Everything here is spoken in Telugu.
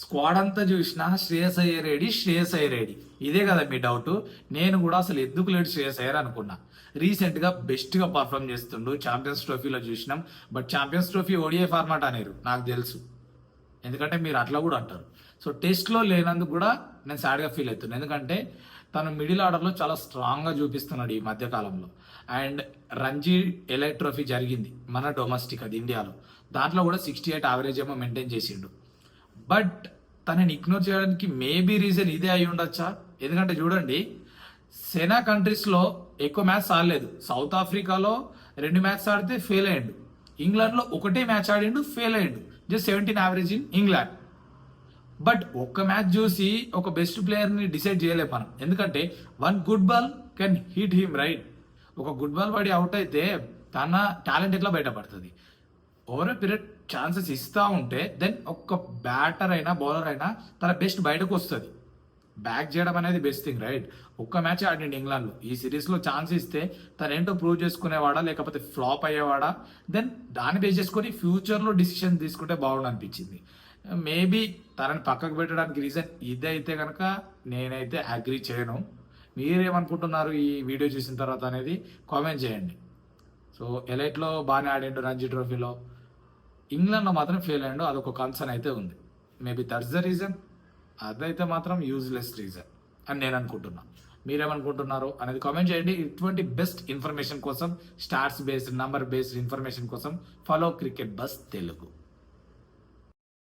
స్క్వాడ్ అంతా చూసినా శ్రేయస్ అయ్యర్ రెడీ, శ్రేయస్ అయ్యర్ రెడీ, ఇదే కదా మీ డౌట్. నేను కూడా అసలు ఎందుకు లేడు శ్రేయస్ అయ్యర్ అనుకున్నా. రీసెంట్గా బెస్ట్గా పర్ఫామ్ చేస్తుండు, ఛాంపియన్స్ ట్రోఫీలో చూసినాం. But champions trophy ODI format అనేరు నాకు తెలుసు, ఎందుకంటే మీరు అట్లా కూడా అంటారు. సో టెస్ట్లో లేనందుకు కూడా నేను సాడ్గా ఫీల్ అవుతున్నాను, ఎందుకంటే తను మిడిల్ ఆర్డర్లో చాలా స్ట్రాంగ్గా చూపిస్తున్నాడు ఈ మధ్యకాలంలో. అండ్ రంజీ ఎలైట్ ట్రోఫీ జరిగింది మన డొమెస్టిక్, అది ఇండియాలో, దాంట్లో కూడా 68 యావరేజ్ ఏమో మెయింటైన్ చేసిండు. బట్ తనని ఇగ్నోర్ చేయడానికి మేబీ రీజన్ ఇదే అయి ఉండొచ్చా. ఎందుకంటే చూడండి, సెనా కంట్రీస్లో ఎక్కువ మ్యాచ్ ఆడలేదు. సౌత్ ఆఫ్రికాలో 2 మ్యాచ్ ఆడితే ఫెయిల్ అయ్యిండు, ఇంగ్లాండ్లో ఒకటే మ్యాచ్ ఆడిండు, ఫెయిల్ అయ్యిండు, just 17 average in England. But ఒక్క మ్యాచ్ చూసి ఒక బెస్ట్ ప్లేయర్ని డిసైడ్ చేయలేం మనం, ఎందుకంటే one good ball can hit him, right. ఒక గుడ్ బాల్ పడి అవుట్ అయితే తన టాలెంట్ ఎట్లా బయటపడుతుంది. ఓవర్ పీరియడ్ ఛాన్సెస్ ఇస్తూ ఉంటే దెన్ ఒక్క బ్యాటర్ అయినా బౌలర్ అయినా తన బెస్ట్ బయటకు వస్తుంది. బ్యాక్ చేయడం అనేది బెస్ట్ థింగ్, రైట్. ఒక్క మ్యాచ్ ఆడిండు ఇంగ్లాండ్లో, ఈ సిరీస్లో ఛాన్స్ ఇస్తే తను ఏంటో ప్రూవ్ చేసుకునేవాడా లేకపోతే ఫ్లాప్ అయ్యేవాడా, దెన్ దాన్ని బేస్ చేసుకొని ఫ్యూచర్లో డిసిషన్ తీసుకుంటే బాగుండు అనిపించింది. మేబీ తనని పక్కకు పెట్టడానికి రీజన్ ఇదైతే కనుక నేనైతే అగ్రీ చేయను. మీరేమనుకుంటున్నారు ఈ వీడియో చూసిన తర్వాత అనేది కామెంట్ చేయండి. సో ఎలైట్లో బాగానే ఆడిండు రంజీ ట్రోఫీలో, ఇంగ్లాండ్లో మాత్రం ఫెయిల్ అయ్యాడు, అదొక కన్సర్న్ అయితే ఉంది. Maybe that's the reason. అదైతే మాత్రం యూజ్లెస్ రీజన్ అని నేను అనుకుంటున్నా. మీరేమనుకుంటున్నారు అనేది కామెంట్ చేయండి. ఇటువంటి బెస్ట్ ఇన్ఫర్మేషన్ కోసం, starts based, number based information కోసం ఫాలో క్రికెట్ బస్ తెలుగు.